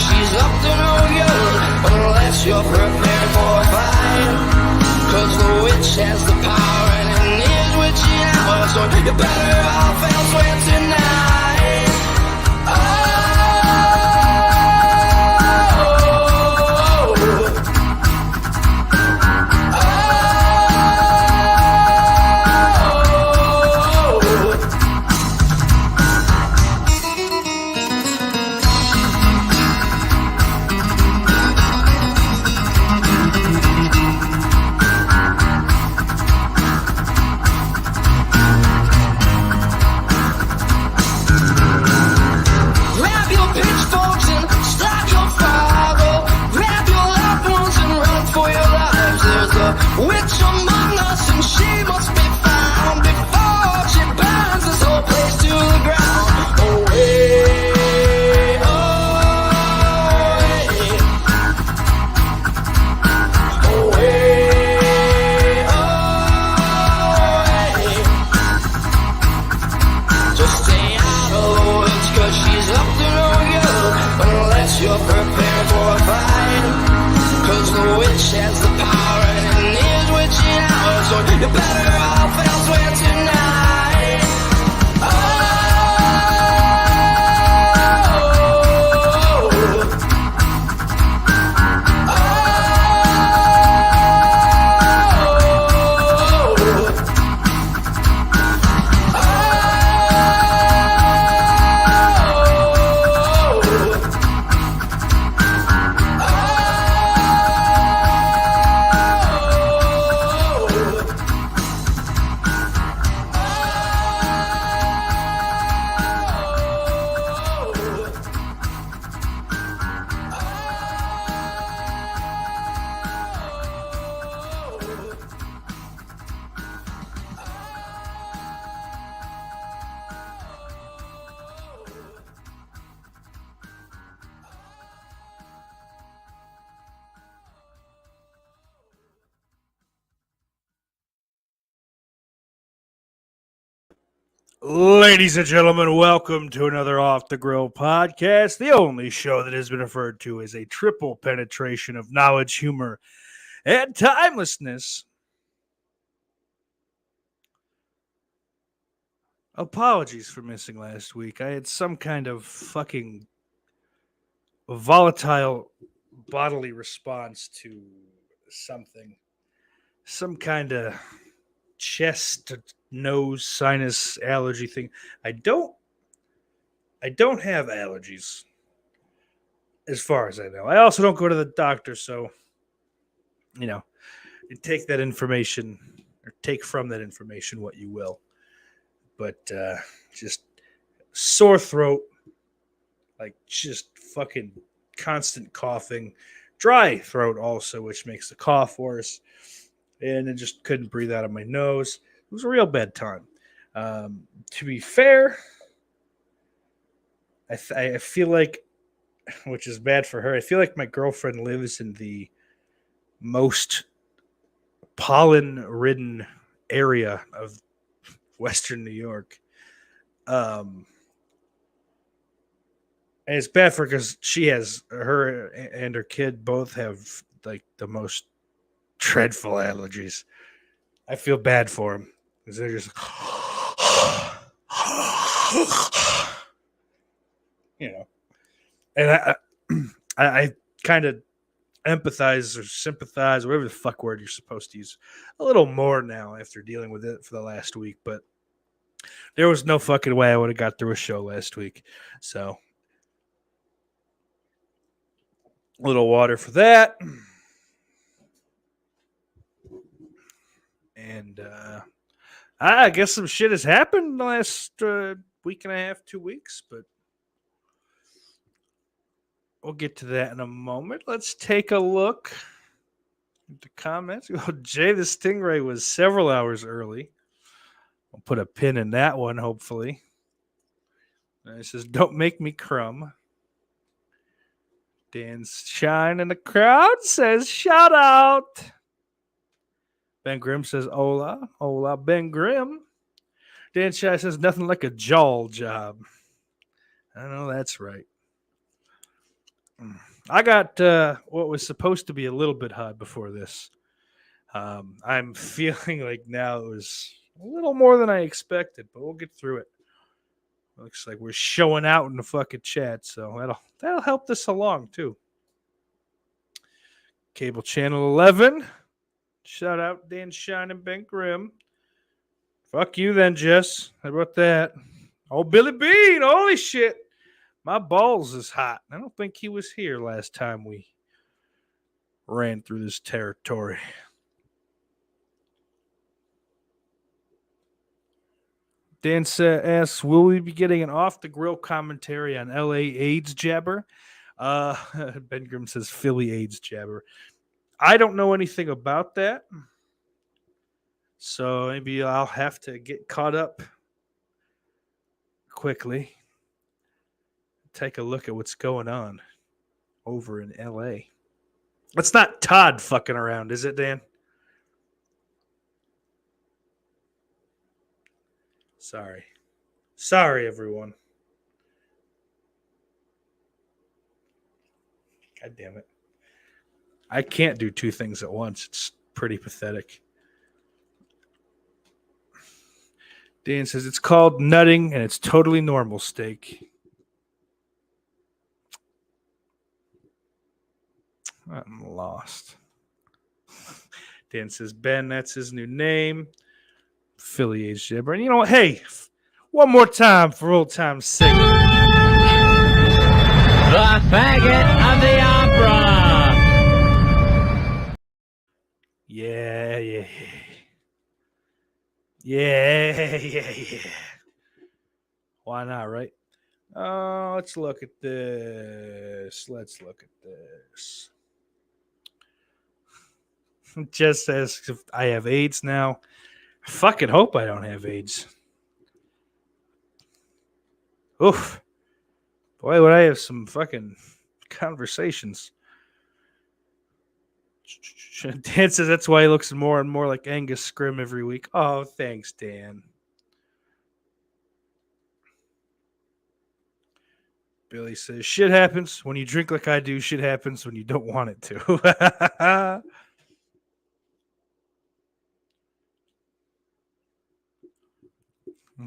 she's up to no good unless you're prepared for a fight. Cause the witch has the power and it is witchy hour, so you better off elsewhere tonight. Witch among us, and she must be found before she burns this whole place to the ground. Away, away, away. Just stay out of the woods, cause she's up to no good unless you're prepared for a fight. Cause the witch has the power and it is witchy hour, so you better off elsewhere tonight. Ladies and gentlemen, welcome to another Off the Grill podcast, the only show that has been referred to as a triple penetration of knowledge, humor, and timelessness. Apologies for missing last week. I had some kind of fucking volatile bodily response to something. Some kind of chest, nose, sinus allergy thing. I don't have allergies as far as I know. I also don't go to the doctor, so you take that information or take from that information what you will. But just sore throat, like just fucking constant coughing, dry throat also, which makes the cough worse. And I just couldn't breathe out of my nose. It was a real bad time. To be fair, I feel like, which is bad for her, I feel like my girlfriend lives in the most pollen-ridden area of Western New York. And it's bad for her because her and her kid both have like the most dreadful allergies. I feel bad for them because they're just, and I kind of empathize or sympathize, whatever the fuck word you're supposed to use, a little more now after dealing with it for the last week. But there was no fucking way I would have got through a show last week. So a little water for that. And I guess some shit has happened in the last week and a half, 2 weeks, but we'll get to that in a moment. Let's take a look at the comments. Oh, Jay the Stingray was several hours early. I'll put a pin in that one, hopefully. And it says, "Don't make me crumb." Dan Shine in the crowd says, "Shout out." Ben Grimm says, "Hola, hola, Ben Grimm." Dan Shine says, "Nothing like a jawl job." I know that's right. I got what was supposed to be a little bit hot before this. I'm feeling like now it was a little more than I expected, but we'll get through it. Looks like we're showing out in the fucking chat, so that'll help this along too. Cable channel 11. Shout out Dan Shine and Ben Grimm. Fuck you then, Jess. How about that? Oh, Billy Bean. Holy shit. My balls is hot. I don't think he was here last time we ran through this territory. Dan asks, will we be getting an off-the-grill commentary on LA AIDS jabber? Ben Grimm says Philly AIDS jabber. I don't know anything about that. So maybe I'll have to get caught up quickly. Take a look at what's going on over in LA. It's not Todd fucking around, is it, Dan? Sorry, everyone. God damn it. I can't do two things at once. It's pretty pathetic. Dan says it's called nutting and it's totally normal, steak. I'm lost. Dan says Ben, that's his new name. Philly Age Jabber. And you know what? Hey, one more time for old time's sake. The faggot of the opera. Yeah. Why not, right? Let's look at this. Just says if I have AIDS now. I fucking hope I don't have AIDS. Oof. Boy, would I have some fucking conversations. Dan says that's why he looks more and more like Angus Scrim every week. Oh, thanks, Dan. Billy says, shit happens when you drink like I do. Shit happens when you don't want it to.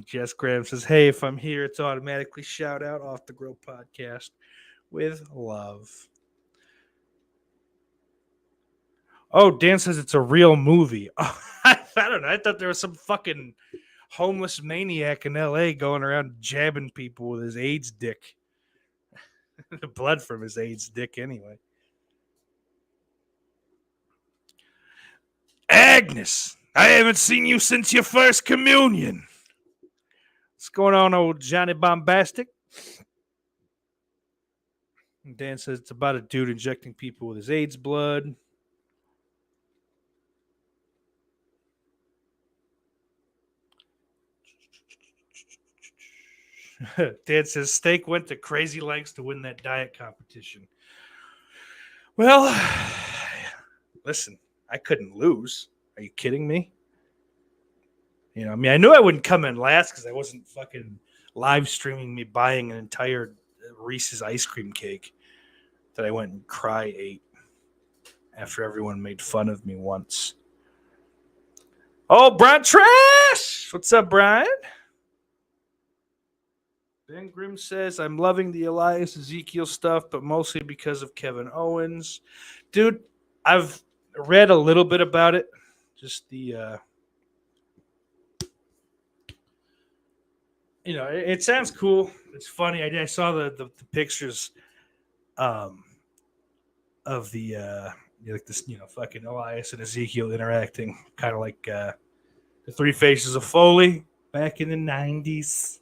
Jess Graham says, hey, if I'm here, it's automatically shout out off the Grill podcast with love. Oh, Dan says it's a real movie. Oh, I don't know. I thought there was some fucking homeless maniac in LA going around jabbing people with his AIDS dick. The blood from his AIDS dick, anyway. Agnes, I haven't seen you since your first communion. What's going on, old Johnny Bombastic? And Dan says it's about a dude injecting people with his AIDS blood. Dan says Steak went to crazy lengths to win that diet competition. Well, listen, I couldn't lose. Are you kidding me? You know, I mean, I knew I wouldn't come in last because I wasn't fucking live streaming me buying an entire Reese's ice cream cake that I went and cry ate after everyone made fun of me once. Oh, Brian Trash! What's up, Brian? Ben Grimm says, I'm loving the Elias Ezekiel stuff, but mostly because of Kevin Owens. Dude, I've read a little bit about it. Just the, you know, it sounds cool. It's funny. I saw the pictures of the, like this, you know, fucking Elias and Ezekiel interacting, kind of like the Three Faces of Foley back in the 90s.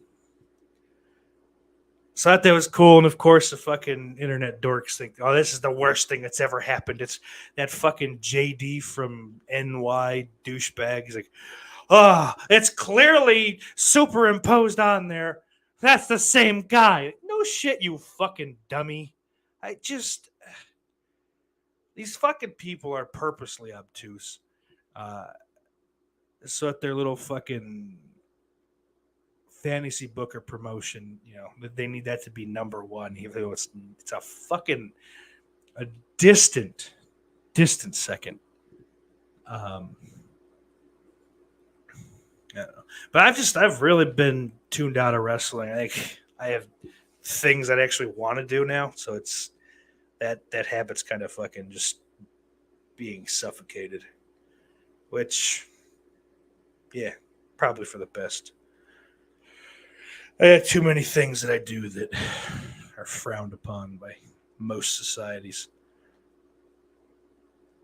So I thought that was cool. And of course, the fucking internet dorks think, oh, this is the worst thing that's ever happened. It's that fucking JD from NY douchebag. He's like, oh, it's clearly superimposed on there. That's the same guy. No shit, you fucking dummy. These fucking people are purposely obtuse. So that their little fucking fantasy booker promotion, they need that to be number one, even though it's a fucking a distant second. I don't know. But I've really been tuned out of wrestling. I have things that I actually want to do now, so it's that habit's kind of fucking just being suffocated, which, yeah, probably for the best. I have too many things that I do that are frowned upon by most societies.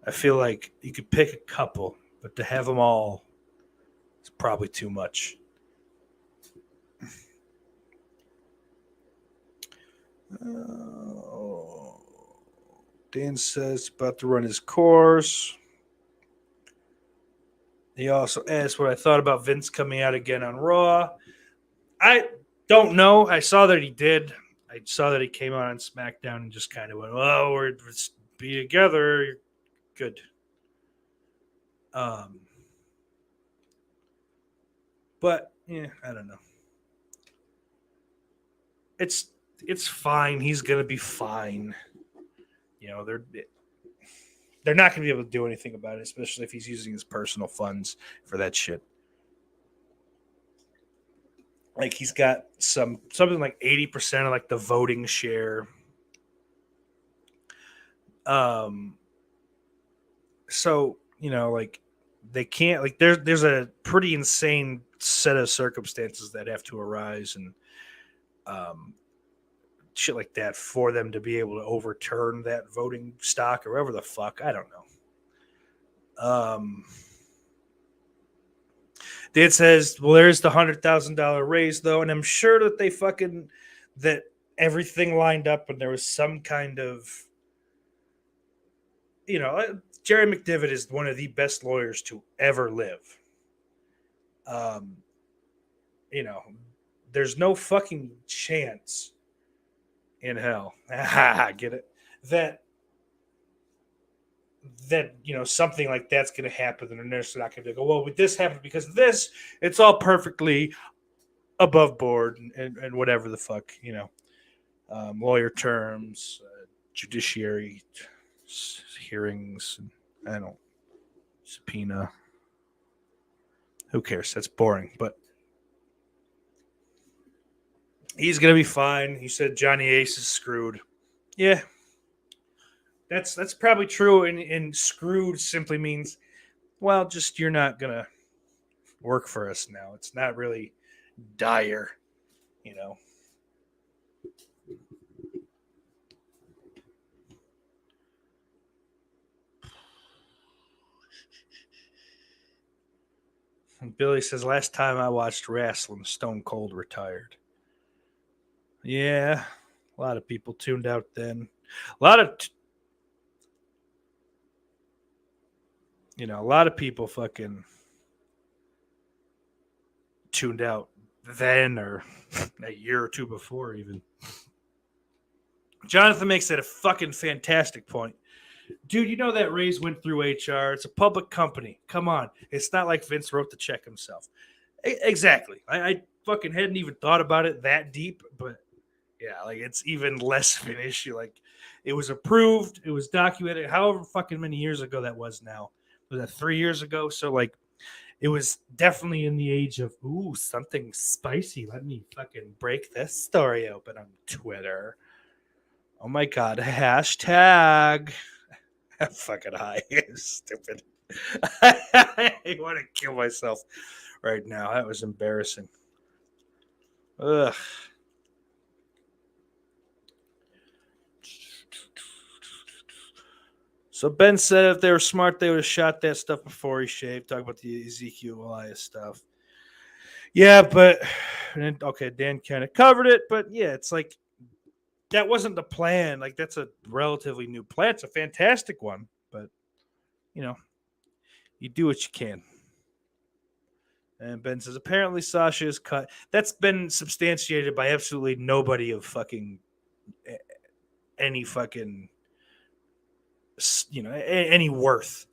I feel like you could pick a couple, but to have them all is probably too much. Dan says about to run his course. He also asked what I thought about Vince coming out again on Raw. I don't know. I saw that he did. I saw that he came out on SmackDown and just kind of went, "Well, we're be together. You're good." But yeah, I don't know. It's fine. He's gonna be fine. They're not gonna be able to do anything about it, especially if he's using his personal funds for that shit. Like he's got something like 80% of like the voting share. So like they can't, like there's a pretty insane set of circumstances that have to arise and shit like that for them to be able to overturn that voting stock or whatever the fuck. I don't know. Dan says, well, there's the $100,000 raise though, and I'm sure that that everything lined up and there was some kind of, Jerry McDivitt is one of the best lawyers to ever live. There's no fucking chance in hell. Get it? That something like that's going to happen, and they're not going to go, well, this happened because of this. It's all perfectly above board and whatever the fuck, lawyer terms, judiciary hearings, I don't subpoena. Who cares? That's boring, but he's going to be fine. He said Johnny Ace is screwed. Yeah. That's probably true, and screwed simply means, well, just you're not going to work for us now. It's not really dire, And Billy says, last time I watched wrestling, Stone Cold retired. Yeah, a lot of people tuned out then. A lot of people fucking tuned out then or a year or two before even. Jonathan makes that a fucking fantastic point. Dude, that raise went through HR. It's a public company. Come on. It's not like Vince wrote the check himself. Exactly. I fucking hadn't even thought about it that deep, but yeah, like it's even less of an issue. Like it was approved. It was documented however fucking many years ago that was now. Was that 3 years ago? So like it was definitely in the age of, ooh, something spicy. Let me fucking break this story open on Twitter. Oh my God. Hashtag. I'm fucking high. Stupid. I want to kill myself right now. That was embarrassing. Ugh. So Ben said if they were smart, they would have shot that stuff before he shaved. Talk about the Ezekiel Elias stuff. Yeah, but okay, Dan kind of covered it, but yeah, it's like that wasn't the plan. Like that's a relatively new plan. It's a fantastic one, but you do what you can. And Ben says apparently Sasha is cut. That's been substantiated by absolutely nobody of fucking any fucking any worth.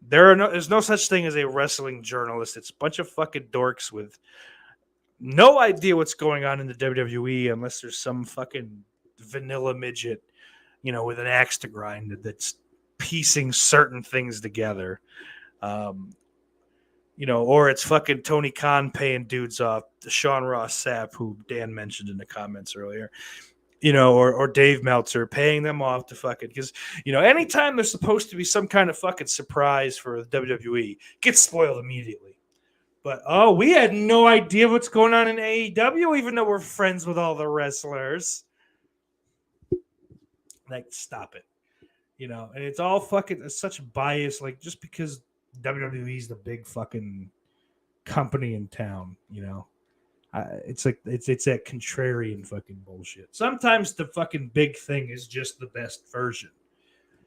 There's no such thing as a wrestling journalist. It's a bunch of fucking dorks with no idea what's going on in the WWE unless there's some fucking vanilla midget, with an axe to grind that's piecing certain things together. Or it's fucking Tony Khan paying dudes off, Sean Ross Sapp, who Dan mentioned in the comments earlier, or Dave Meltzer paying them off to fucking, because, anytime there's supposed to be some kind of fucking surprise for the WWE, gets spoiled immediately. But, we had no idea what's going on in AEW, even though we're friends with all the wrestlers. Like, stop it. And it's all fucking such bias, like, just because WWE's the big fucking company in town, it's like it's that contrarian fucking bullshit. Sometimes the fucking big thing is just the best version.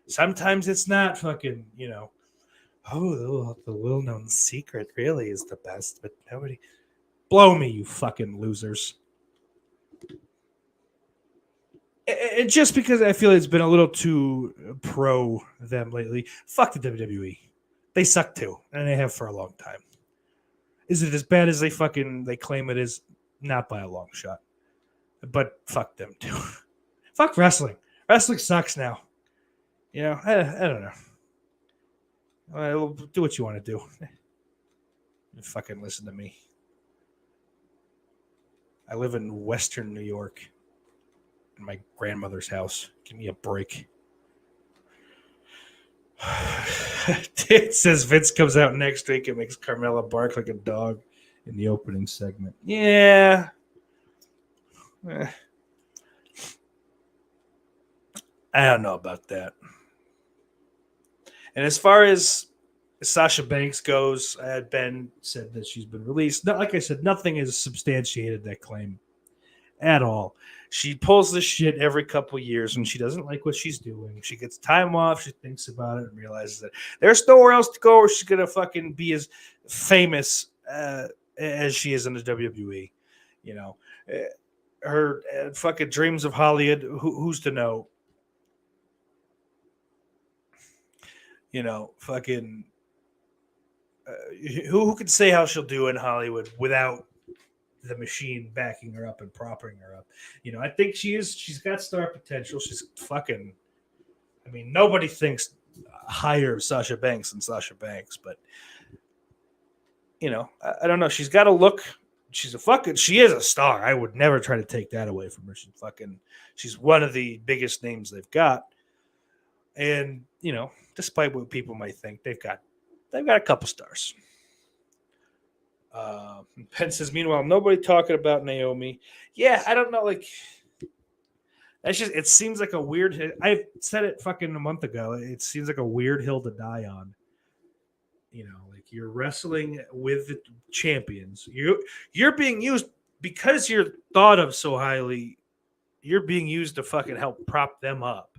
Sometimes it's not fucking, the well-known secret really is the best, but nobody. Blow me, you fucking losers. And just because I feel it's been a little too pro them lately, fuck the WWE. They suck too, and they have for a long time. Is it as bad as they claim it is? Not by a long shot. But fuck them too. Fuck wrestling. Wrestling sucks now. I don't know. Well, do what you want to do. Fucking listen to me. I live in Western New York. In my grandmother's house. Give me a break. It says Vince comes out next week and makes Carmella bark like a dog in the opening segment. Yeah. I don't know about that. And as far as Sasha Banks goes, Ben said that she's been released. Like I said, nothing has substantiated that claim at all. She pulls this shit every couple of years when she doesn't like what she's doing. She gets time off. She thinks about it and realizes that there's nowhere else to go or she's going to fucking be as famous as she is in the WWE. Her fucking dreams of Hollywood, who's to know? Fucking who can say how she'll do in Hollywood without the machine backing her up and propping her up? I think she's got star potential. She's fucking, nobody thinks higher of Sasha Banks than Sasha Banks, but I don't know. She's got a look. She is a star. I would never try to take that away from her. She's one of the biggest names they've got. And, despite what people might think, they've got a couple stars. Penn says, meanwhile, nobody talking about Naomi. Yeah, I don't know. Like, it seems like a weird. I said it fucking a month ago. It seems like a weird hill to die on. Like you're wrestling with the champions. You're being used because you're thought of so highly. You're being used to fucking help prop them up.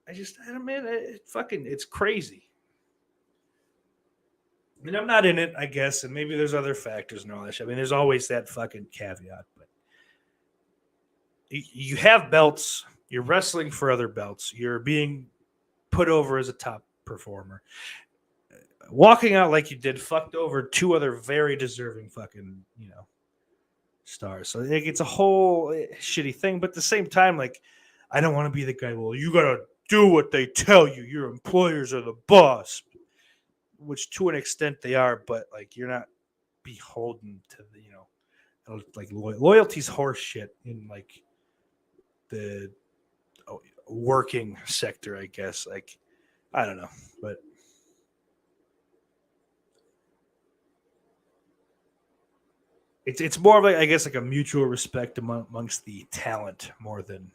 It's crazy. I'm not in it, I guess, and maybe there's other factors and all that shit. There's always that fucking caveat, but you have belts, you're wrestling for other belts, you're being put over as a top performer. Walking out like you did fucked over two other very deserving fucking, stars. So it's a whole shitty thing, but at the same time, like, I don't want to be the guy, well, you gotta do what they tell you. Your employers are the boss. Which to an extent they are, but like you're not beholden to the, like loyalty's horse shit in like the working sector, I guess. Like, I don't know, but it's more of like, I guess, like a mutual respect amongst the talent more than,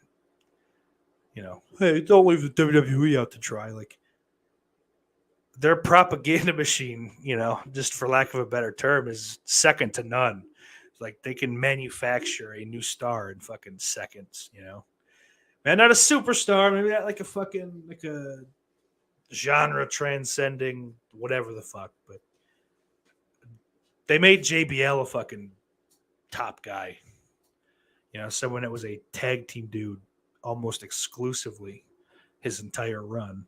hey, don't leave the WWE out to dry. Like, their propaganda machine, just for lack of a better term, is second to none. It's like they can manufacture a new star in fucking seconds, Man, not a superstar, maybe not like a fucking, like a genre transcending whatever the fuck, but they made JBL a fucking top guy. Someone that was a tag team dude almost exclusively his entire run.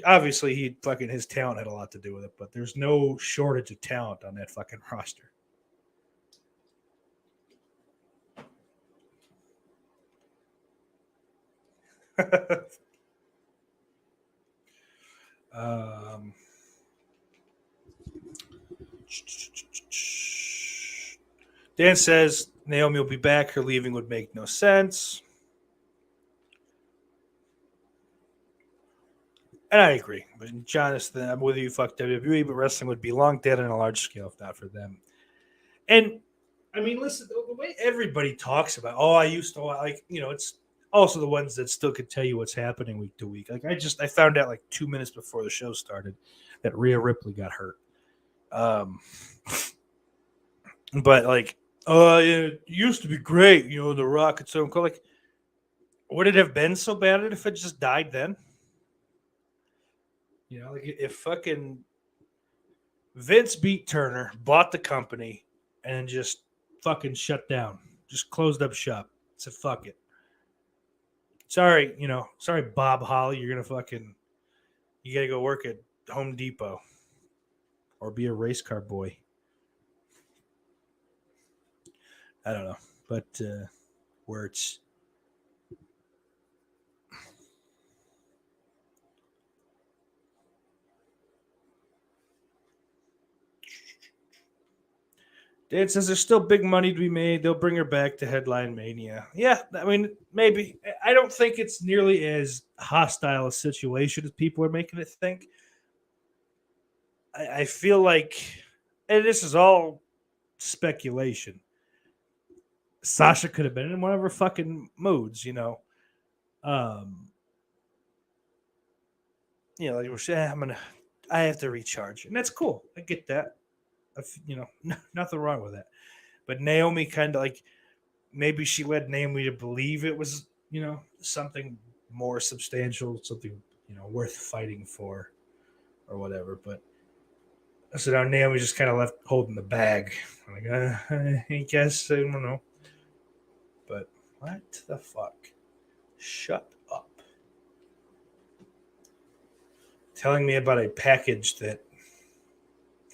Obviously, his talent had a lot to do with it, but there's no shortage of talent on that fucking roster. um, Dan says Naomi will be back. Her leaving would make no sense. And I agree. But Jonathan, I'm with you. Fuck WWE, but wrestling would be long dead on a large scale if not for them. And I mean, listen, the way everybody talks about, I used to like, it's also the ones that still could tell you what's happening week to week. Like I found out like 2 minutes before the show started that Rhea Ripley got hurt. But like, it used to be great, the Rock and so like, would it have been so bad if it just died then? Like if fucking Vince beat Turner, bought the company, and just fucking shut down, just closed up shop, said fuck it. Sorry, sorry, Bob Holly, you gotta go work at Home Depot or be a race car boy. I don't know, but words. Dan says there's still big money to be made. They'll bring her back to Headline Mania. Yeah, I mean, maybe. I don't think it's nearly as hostile a situation as people are making it think. I feel like, and this is all speculation, Sasha could have been in one of her fucking moods, like I have to recharge, and that's cool. I get that. Nothing wrong with that. But Naomi kind of like, maybe she led Naomi to believe it was, something more substantial, something, worth fighting for or whatever. But so now Naomi just kind of left holding the bag. I'm like, I guess, I don't know. But what the fuck? Shut up. Telling me about a package that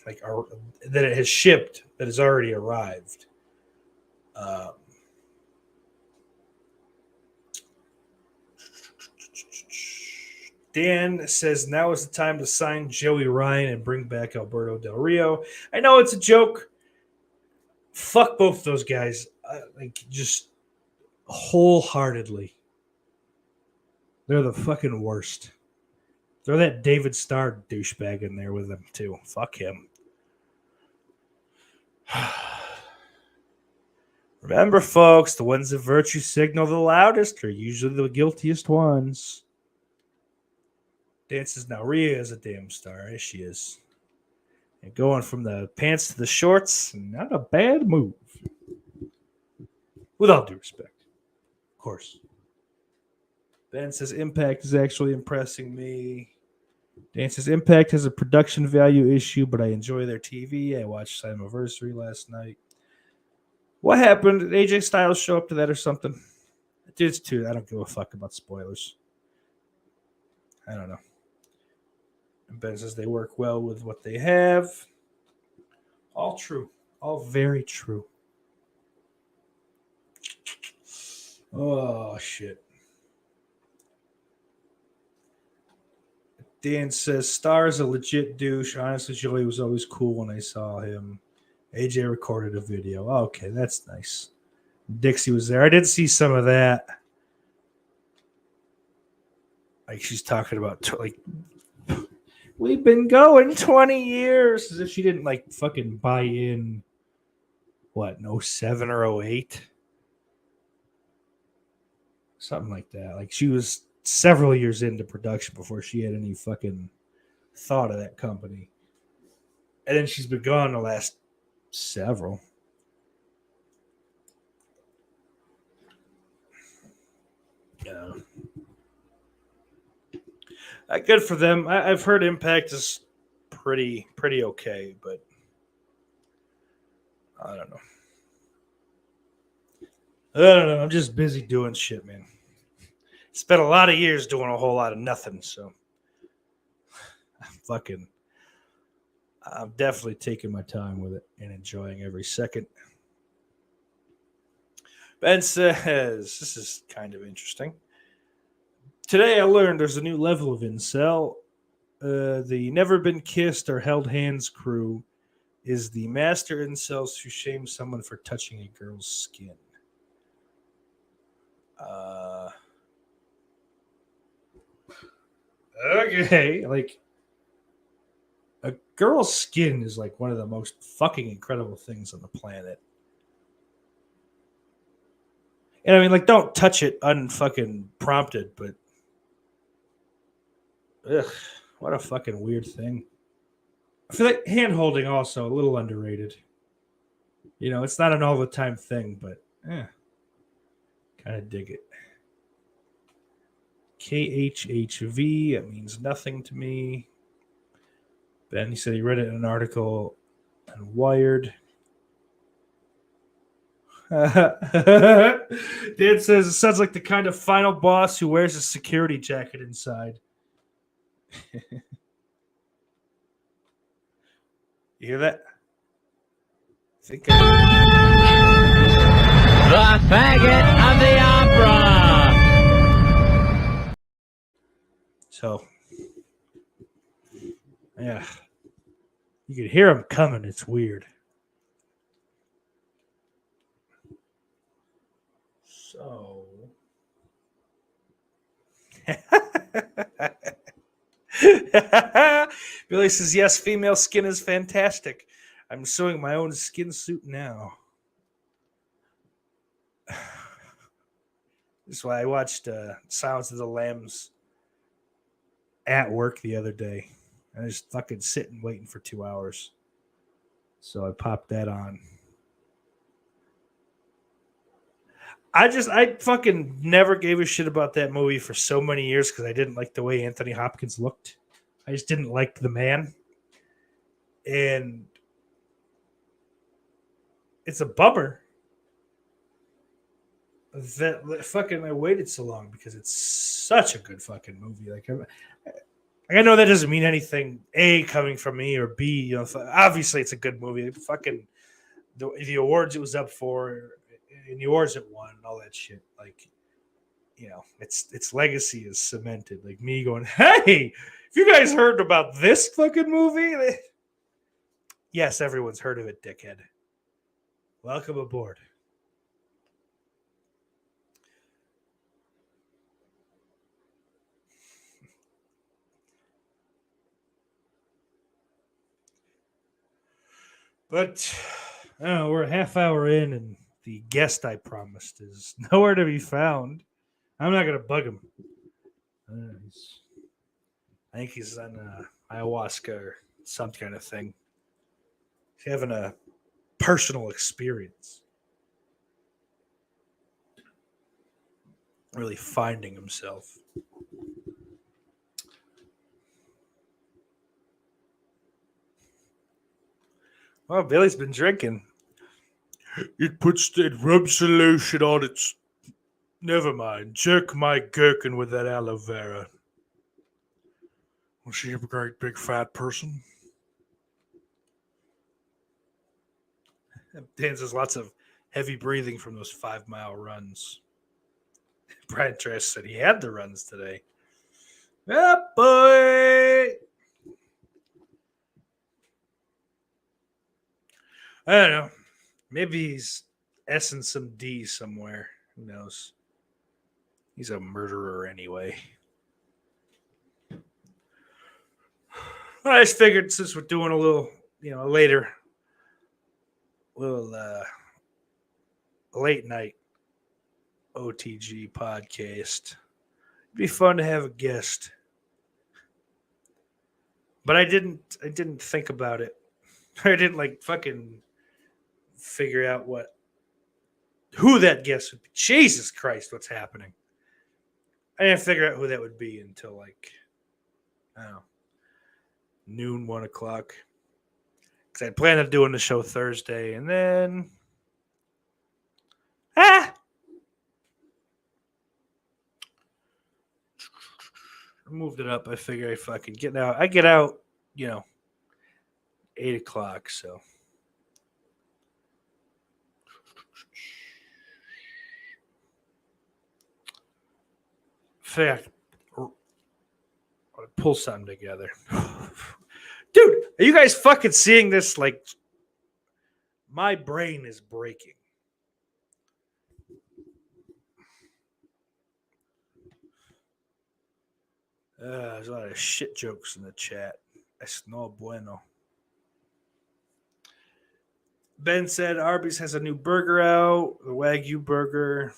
that it has shipped, that has already arrived. Dan says now is the time to sign Joey Ryan and bring back Alberto Del Rio. I know it's a joke. Fuck both those guys. Just wholeheartedly. They're the fucking worst. Throw that David Starr douchebag in there with them too. Fuck him. Remember, folks, the ones that virtue signal the loudest are usually the guiltiest ones. Dances now. Rhea is a damn star. Yes, she is. And going from the pants to the shorts, not a bad move. With all due respect. Of course. Ben says Impact is actually impressing me. Dan says Impact has a production value issue, but I enjoy their TV. I watched Slammiversary last night. What happened? Did AJ Styles show up to that or something? Dude's too. I don't give a fuck about spoilers. I don't know. And Ben says they work well with what they have. All true. All very true. Oh, shit. Dan says Star's a legit douche. Honestly, Joey was always cool when I saw him. AJ recorded a video. Okay, that's nice. Dixie was there. I did see some of that. Like she's talking about we've been going 20 years, as if she didn't fucking buy in. What, in 07 or 08? Something like that. Like she was several years into production before she had any fucking thought of that company. And then she's been gone the last several. Yeah. Good for them. I've heard Impact is pretty okay, but I don't know. I'm just busy doing shit, man. Spent a lot of years doing a whole lot of nothing, so I'm definitely taking my time with it and enjoying every second. Ben says, this is kind of interesting. Today I learned there's a new level of incel. The Never Been Kissed or Held Hands crew is the master incels who shame someone for touching a girl's skin. Okay, like a girl's skin is like one of the most fucking incredible things on the planet. And I mean, like, don't touch it unfucking prompted, but ugh, what a fucking weird thing. I feel like hand holding also a little underrated. You know, it's not an all the time thing, but kind of dig it. KHHV, it means nothing to me. Ben, he said he read it in an article on Wired. Dan says it sounds like the kind of final boss who wears a security jacket inside. You hear that? I think The faggot of the opera. So, yeah. You can hear him coming. It's weird. So. Billy says, yes, female skin is fantastic. I'm sewing my own skin suit now. This is why I watched Silence of the Lambs at work the other day. I was fucking sitting waiting for 2 hours. So I popped that on. I fucking never gave a shit about that movie for so many years because I didn't like the way Anthony Hopkins looked. I just didn't like the man. And it's a bummer that fucking I waited so long because it's such a good fucking movie. Like I know that doesn't mean anything, A, coming from me, or B, you know, obviously it's a good movie. Fucking the awards it was up for, in the awards it won, and all that shit. Like, you know, its legacy is cemented. Like me going, hey, have you guys heard about this fucking movie? Yes, everyone's heard of it, dickhead. Welcome aboard. But I don't know, we're a half hour in, and the guest I promised is nowhere to be found. I'm not going to bug him. I think he's on ayahuasca or some kind of thing. He's having a personal experience. Really finding himself. Well, Billy's been drinking. It rubs the lotion on its. Never mind. Jerk my gherkin with that aloe vera. Was she a great big fat person? Dan says lots of heavy breathing from those 5-mile runs. Brian Trash said he had the runs today. Yeah, boy. I don't know. Maybe he's essing some D somewhere. Who knows? He's a murderer anyway. I just figured since we're doing a little, later, little late night OTG podcast, it'd be fun to have a guest. But I didn't think about it. I didn't fucking figure out who that guest would be. Jesus Christ, what's happening? I didn't figure out who that would be until I don't know, noon, 1 o'clock. Because I planned on doing the show Thursday, and then I moved it up. I figure I fucking get out. I get out 8 o'clock. So. Fact, pull something together. Dude, are you guys fucking seeing this? Like, my brain is breaking. There's a lot of shit jokes in the chat. Es no bueno. Ben said Arby's has a new burger out, the Wagyu burger.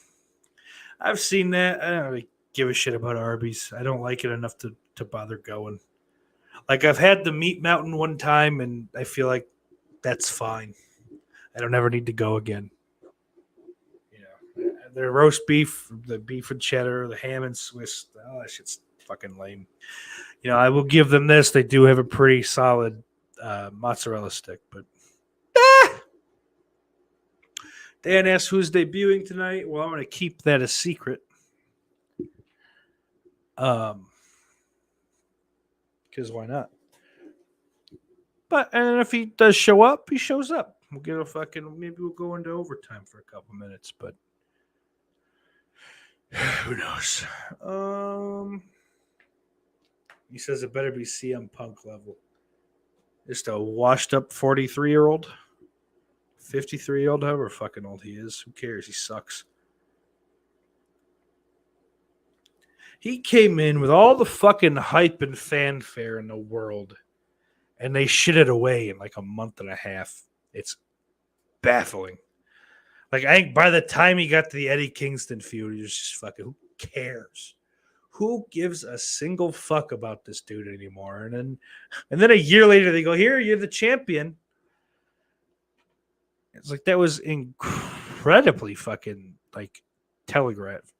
I've seen that. I don't really give a shit about Arby's. I don't like it enough to bother going. Like, I've had the Meat Mountain one time, and I feel like that's fine. I don't ever need to go again. The roast beef, the beef and cheddar, the ham and Swiss, that shit's fucking lame. I will give them this. They do have a pretty solid mozzarella stick, but Dan asks who's debuting tonight. Well, I'm going to keep that a secret. Because why not? And if he does show up, he shows up. We'll get maybe we'll go into overtime for a couple minutes, but who knows? He says it better be CM Punk level. Just a washed up 43-year-old, 53-year-old, however fucking old he is. Who cares? He sucks. He came in with all the fucking hype and fanfare in the world, and they shit it away in like a month and a half. It's baffling. Like, I think by the time he got to the Eddie Kingston feud, he was just fucking, who cares? Who gives a single fuck about this dude anymore? And then a year later, they go, here, you're the champion. It's like, that was incredibly fucking, like, telegraphed.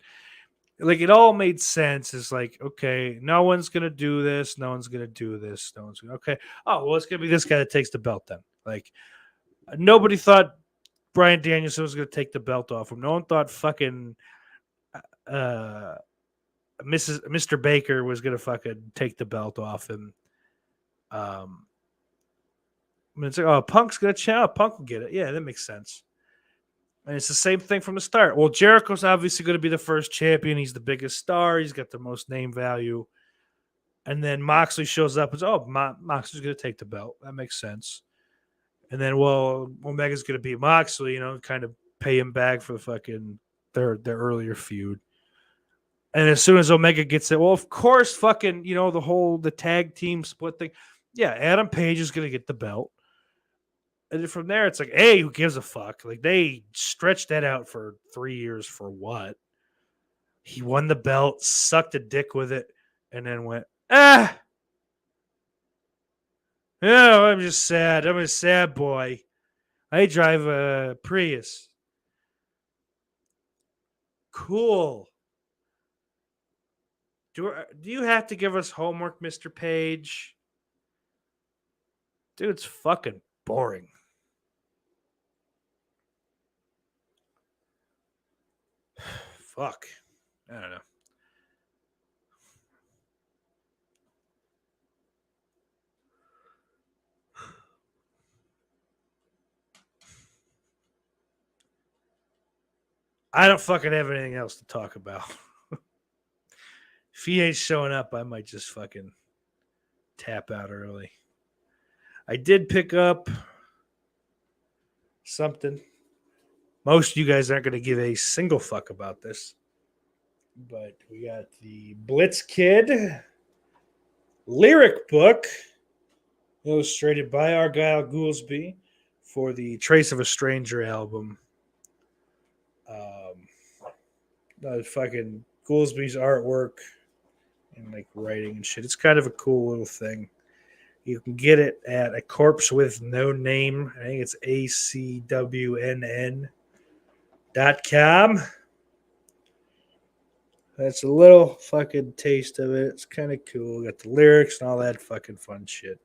Like, it all made sense. It's like, okay, no one's going to do this. No one's going to do this. No one's going to, okay. Oh, well, it's going to be this guy that takes the belt then. Like, nobody thought Bryan Danielson was going to take the belt off him. No one thought fucking Mr. Baker was going to fucking take the belt off him. It's like, oh, Punk's going to challenge. Punk will get it. Yeah, that makes sense. And it's the same thing from the start. Well, Jericho's obviously going to be the first champion. He's the biggest star. He's got the most name value. And then Moxley shows up and says, oh, Moxley's going to take the belt. That makes sense. And then, well, Omega's going to beat Moxley, kind of pay him back for the fucking their earlier feud. And as soon as Omega gets it, well, of course, fucking, the tag team split thing. Yeah, Adam Page is going to get the belt. And then from there, it's like, hey, who gives a fuck? Like, they stretched that out for 3 years for what? He won the belt, sucked a dick with it, and then went, Yeah, I'm just sad. I'm a sad boy. I drive a Prius. Cool. Do you have to give us homework, Mr. Page? Dude, it's fucking boring. Fuck. I don't know. I don't fucking have anything else to talk about. If he ain't showing up, I might just fucking tap out early. I did pick up something. Most of you guys aren't going to give a single fuck about this. But we got the Blitz Kid lyric book illustrated by Argyle Goolsby for the Trace of a Stranger album. Fucking Goolsby's artwork and like writing and shit. It's kind of a cool little thing. You can get it at A Corpse with No Name. I think it's acwnn.com. That's a little fucking taste of it. It's kind of cool. Got the lyrics and all that fucking fun shit.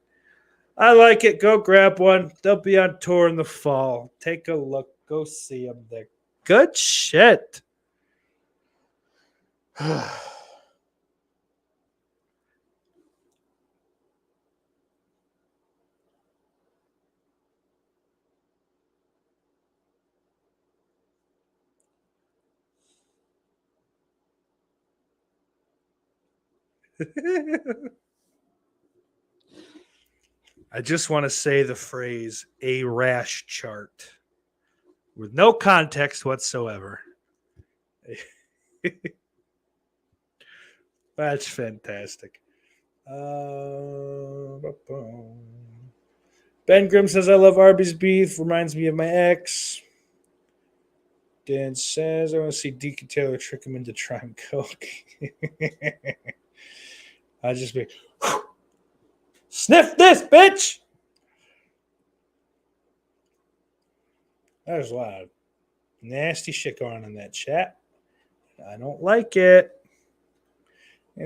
I like it. Go grab one. They'll be on tour in the fall. Take a look. Go see them. They're good shit. I just want to say the phrase "a rash chart" with no context whatsoever. That's fantastic. Ben Grimm says, I love Arby's beef. Reminds me of my ex. Dan says, I want to see Deacon Taylor trick him into trying Coke. I'll just be, sniff this, bitch! There's a lot of nasty shit going on in that chat. I don't like it. And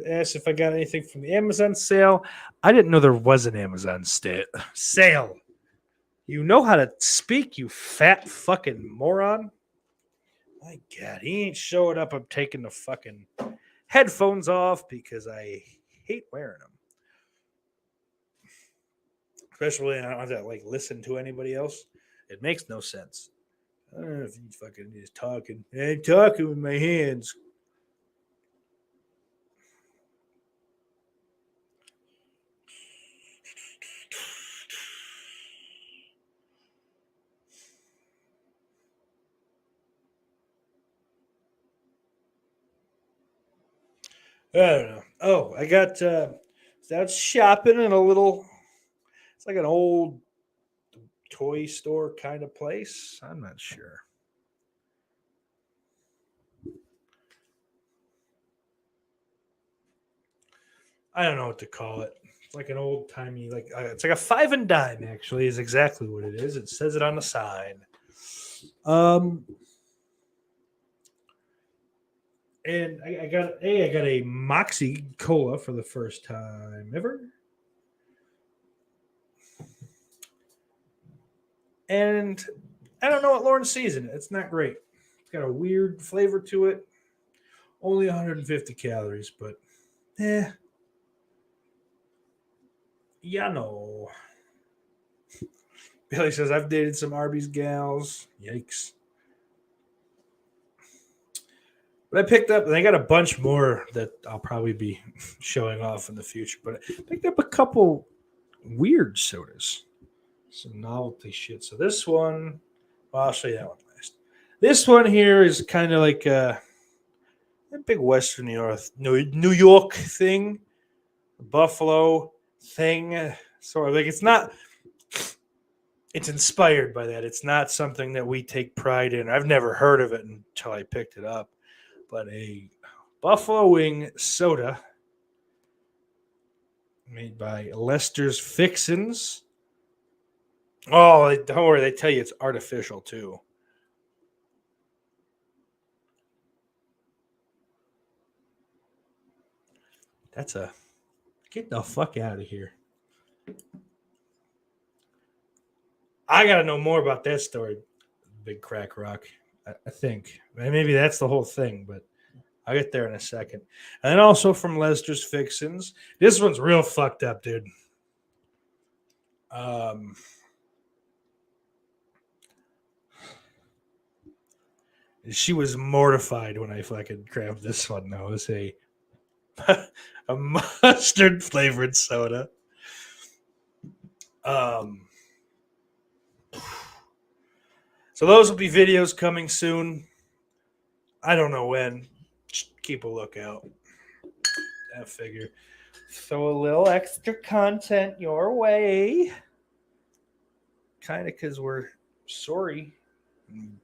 asked if I got anything from the Amazon sale. I didn't know there was an Amazon sale. You know how to speak, you fat fucking moron. My God, he ain't showing up. I'm taking the fucking headphones off because I hate wearing them. Especially when I don't have to like listen to anybody else. It makes no sense. I don't know if he's fucking just talking. I'm talking with my hands. I don't know. Oh, I got out shopping in a little. It's like an old toy store kind of place. I'm not sure. I don't know what to call it. It's like an old timey, like it's like a 5 and dime. Actually, is exactly what it is. It says it on the sign. And I got a Moxie Cola for the first time ever. And I don't know what Lauren sees in it. It's not great. It's got a weird flavor to it. Only 150 calories, but yeah, no. Billy says, I've dated some Arby's gals. Yikes. But I picked up, and I got a bunch more that I'll probably be showing off in the future. But I picked up a couple weird sodas. Some novelty shit. So this one, well, I'll show you that one last. This one here is kind of like a big Western New York thing. Buffalo thing. Sort of like it's inspired by that. It's not something that we take pride in. I've never heard of it until I picked it up. But a buffalo wing soda made by Lester's Fixins. Oh, don't worry. They tell you it's artificial, too. That's a... Get the fuck out of here. I got to know more about that story, Big Crack Rock. I think. Maybe that's the whole thing, but I'll get there in a second. And then also from Lester's Fixins. This one's real fucked up, dude. She was mortified when I fucking grabbed this one. That was a mustard flavored soda. So those will be videos coming soon. I don't know when. Just keep a lookout. I figure. Throw a little extra content your way. Kind of because we're sorry.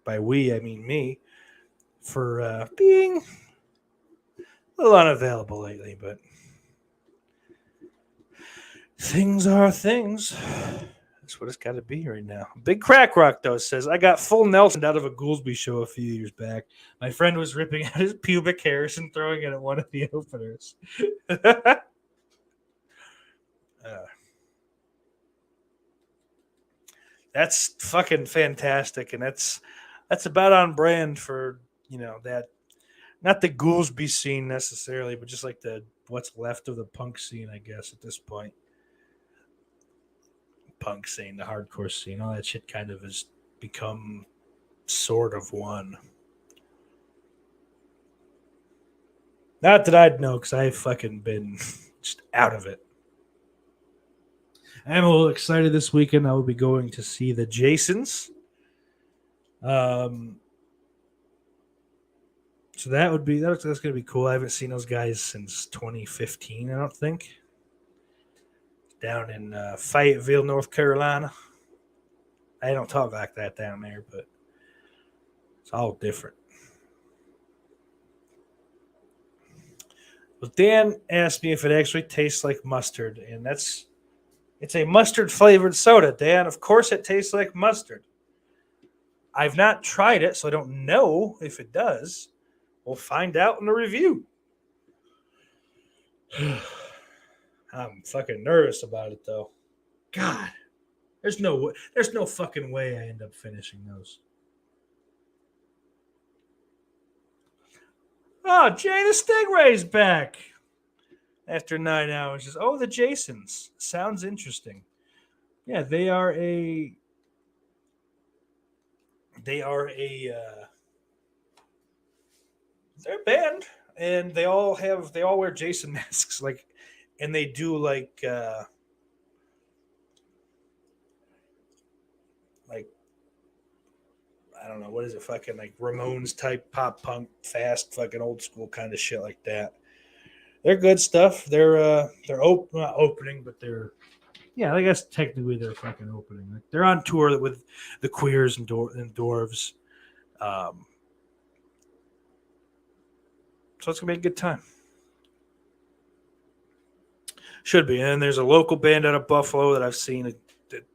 By we, I mean me. For being a little unavailable lately. But things are things. That's what it's got to be right now. Big Crack Rock, though, says, I got full Nelson out of a Goolsby show a few years back. My friend was ripping out his pubic hairs and throwing it at one of the openers. That's fucking fantastic, and that's about on brand for, that, not the Goolsby scene necessarily, but just like what's left of the punk scene, I guess, at this point. Punk scene, the hardcore scene, all that shit kind of has become sort of one. Not that I'd know, because I've fucking been just out of it. I'm a little excited this weekend. I will be going to see the Jasons. So that's going to be cool. I haven't seen those guys since 2015, I don't think. Down in Fayetteville, North Carolina. I don't talk like that down there, but it's all different. But Dan asked me if it actually tastes like mustard, and it's a mustard flavored soda, Dan. Of course it tastes like mustard. I've not tried it, so I don't know if it does. We'll find out in the review. I'm fucking nervous about it though. God, there's no fucking way I end up finishing those. Oh, Jay the Stingray's back after 9 hours. Just, the Jasons. Sounds interesting. Yeah, they're a band, and they all wear Jason masks, like, and they do like I don't know, what is it, fucking like Ramones type pop punk, fast, fucking old school kind of shit like that. They're good stuff. They're not opening, but I guess technically they're fucking opening. Like, they're on tour with the Queers and Dwarves. So it's gonna be a good time. Should be. And there's a local band out of Buffalo that I've seen a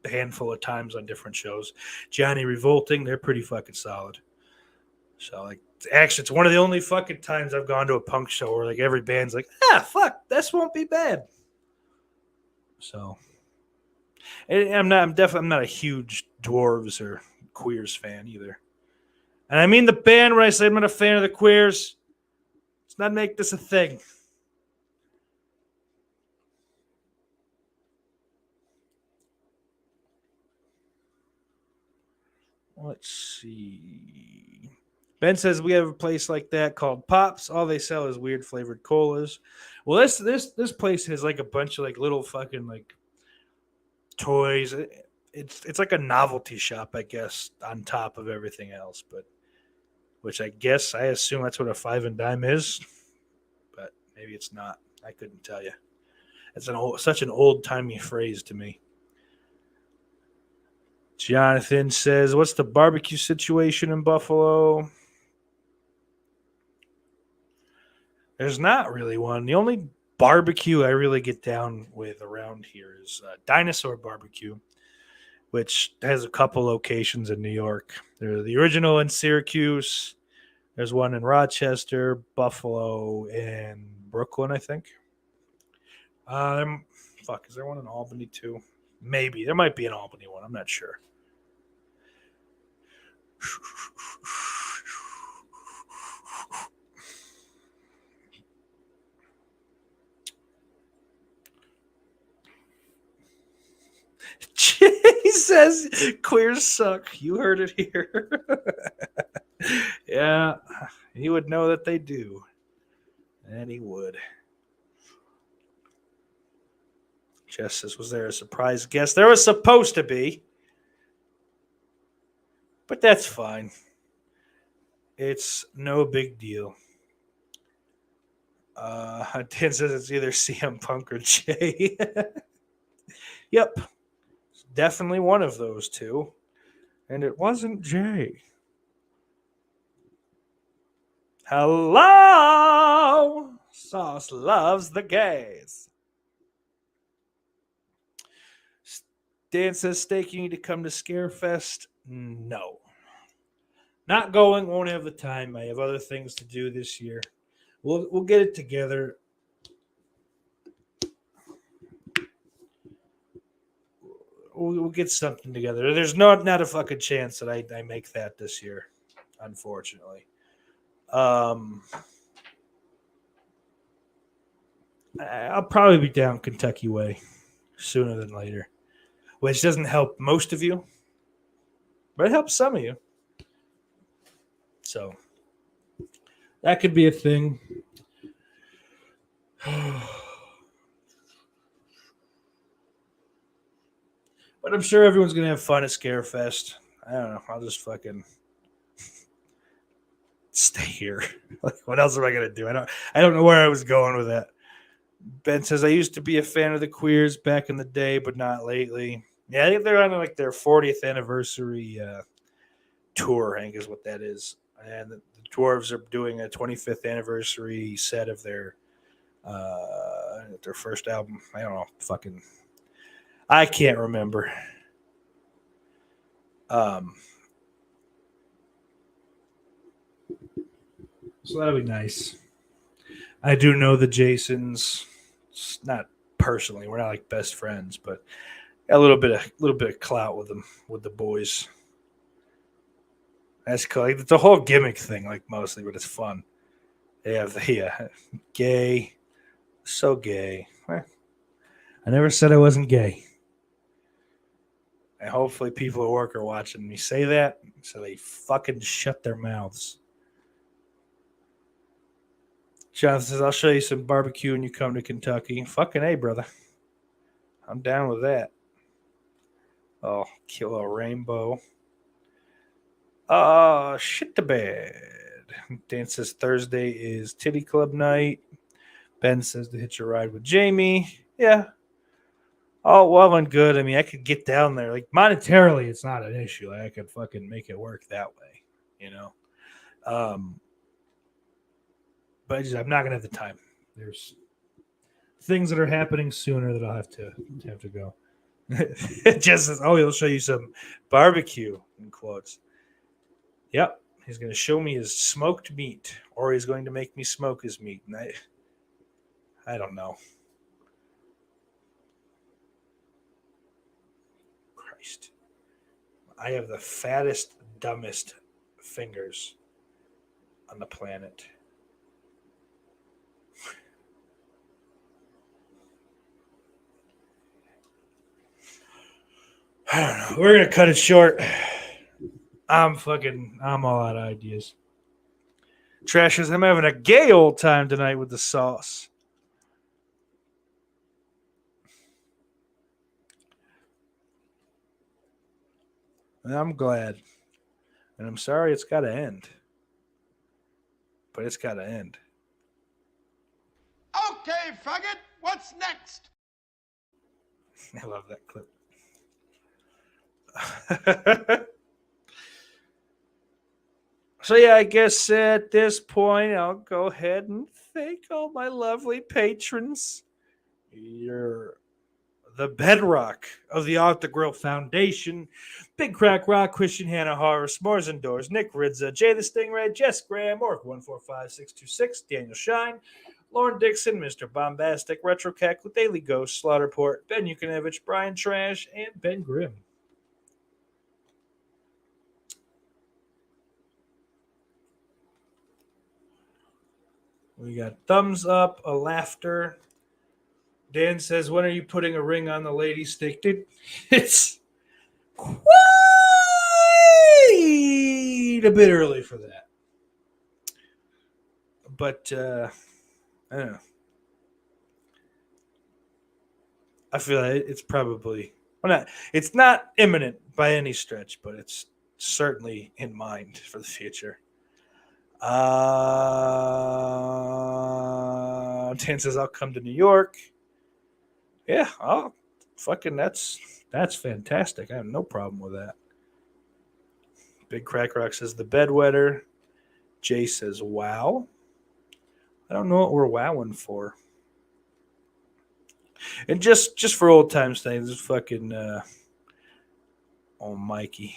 handful of times on different shows. Johnny Revolting, they're pretty fucking solid. So, like, actually, it's one of the only fucking times I've gone to a punk show where, like, every band's like, fuck, this won't be bad. So, I'm not a huge Dwarves or Queers fan either. And I mean the band when I say I'm not a fan of the Queers. Let's not make this a thing. Let's see. Ben says we have a place like that called Pops. All they sell is weird flavored colas. Well, this place has like a bunch of like little fucking like toys. It's like a novelty shop, I guess, on top of everything else. But which I assume that's what a 5 and dime is. But maybe it's not. I couldn't tell you. It's such an old timey phrase to me. Jonathan says, what's the barbecue situation in Buffalo? There's not really one. The only barbecue I really get down with around here is Dinosaur Barbecue, which has a couple locations in New York. There's the original in Syracuse. There's one in Rochester, Buffalo, and Brooklyn, I think. Is there one in Albany too? Maybe. There might be an Albany one. I'm not sure. He says, queers suck. You heard it here. Yeah, he would know that they do. And he would. Justice, was there a surprise guest? There was supposed to be. But that's fine. It's no big deal. Dan says it's either CM Punk or Jay. Yep. It's definitely one of those two. And it wasn't Jay. Hello! Sauce loves the gays. Dan says, Steak, you need to come to Scarefest. No. Not going, won't have the time. I have other things to do this year. We'll get it together. We'll get something together. There's not a fucking chance that I make that this year, unfortunately. I'll probably be down Kentucky way sooner than later, which doesn't help most of you, but it helps some of you. So that could be a thing. But I'm sure everyone's gonna have fun at Scarefest. I don't know. I'll just fucking stay here. Like, what else am I gonna do? I don't know where I was going with that. Ben says I used to be a fan of the Queers back in the day, but not lately. Yeah, I think they're on like their 40th anniversary tour. I think is what that is. And the Dwarves are doing a 25th anniversary set of their first album. I don't know. Fucking, I can't remember. So that'll be nice. I do know the Jasons, not personally. We're not like best friends, but a little bit of clout with them, with the boys. That's cool. Like, it's a whole gimmick thing, like mostly, but it's fun. They have the gay, so gay. I never said I wasn't gay. And hopefully people at work are watching me say that, so they fucking shut their mouths. Jonathan says, I'll show you some barbecue when you come to Kentucky. Fucking A, brother. I'm down with that. Oh, kill a rainbow. Shit to bed. Dan says Thursday is Titty Club night. Ben says to hitch a ride with Jamie. Yeah. Oh, well and good. I mean, I could get down there. Like, monetarily, it's not an issue. Like, I could fucking make it work that way, you know? But I'm not going to have the time. There's things that are happening sooner that I'll have to go. It just says, oh, he'll show you some barbecue, in quotes. Yep. He's going to show me his smoked meat, or he's going to make me smoke his meat. And I don't know. Christ. I have the fattest, dumbest fingers on the planet. I don't know. We're going to cut it short. I'm all out of ideas. Trash says, I'm having a gay old time tonight with the sauce. And I'm glad. And I'm sorry it's got to end. But it's got to end. Okay, faggot, what's next? I love that clip. So, yeah, I guess at this point, I'll go ahead and thank all my lovely patrons. You're the bedrock of the Off the Grill Foundation. Big Crack Rock, Christian Hannah Horror, S'mores Indoors, Nick Ridza, Jay the Stingray, Jess Graham, Orc145626, Daniel Shine, Lauren Dixon, Mr. Bombastic, Retro Cack with Daily Ghost, Slaughterport, Ben Yukonevich, Brian Trash, and Ben Grimm. We got thumbs up, a laughter. Dan says, when are you putting a ring on the lady stick? Dude, it's quite a bit early for that. But, I don't know. I feel like it's probably, it's not imminent by any stretch, but it's certainly in mind for the future. Dan says, I'll come to New York. Yeah, that's fantastic. I have no problem with that. Big Crack Rock says the bedwetter. Jay says, wow. I don't know what we're wowing for. And just for old times things, this fucking Mikey.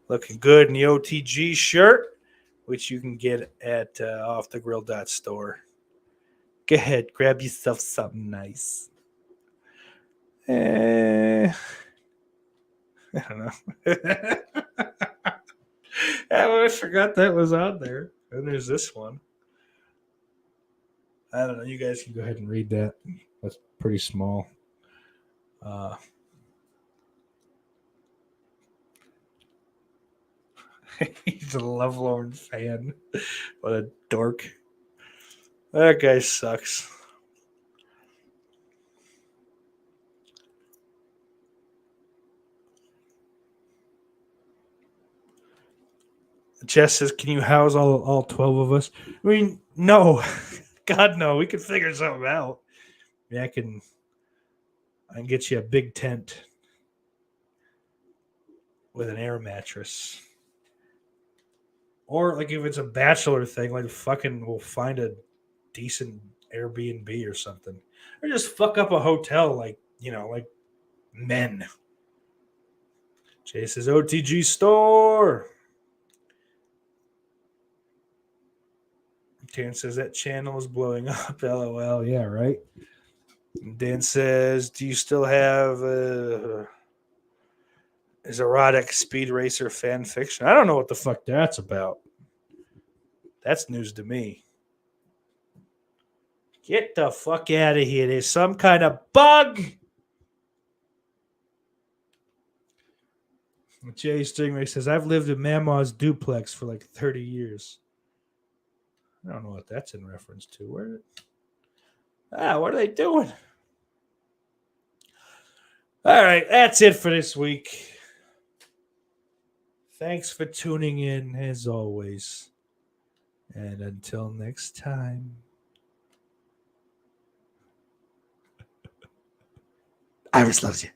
Looking good in the OTG shirt, which you can get at offthegrill.store. Go ahead, grab yourself something nice. I don't know. I forgot that was on there. And there's this one. I don't know. You guys can go ahead and read that. That's pretty small. He's a lovelorn fan. What a dork. That guy sucks. Jess says, "Can you house all 12 of us?" I mean, no. God, no. We could figure something out. Yeah, I can get you a big tent with an air mattress. Or, like, if it's a bachelor thing, like, fucking we'll find a decent Airbnb or something. Or just fuck up a hotel, like, like men. Jay says, OTG store. Dan says, that channel is blowing up. LOL. Yeah, right. Dan says, do you still have is erotic speed racer fan fiction? I don't know what the fuck that's about. That's news to me. Get the fuck out of here. There's some kind of bug. Jay Stingray says, I've lived in Mama's duplex for like 30 years. I don't know what that's in reference to. What are they doing? All right, that's it for this week. Thanks for tuning in, as always. And until next time. Iris loves you.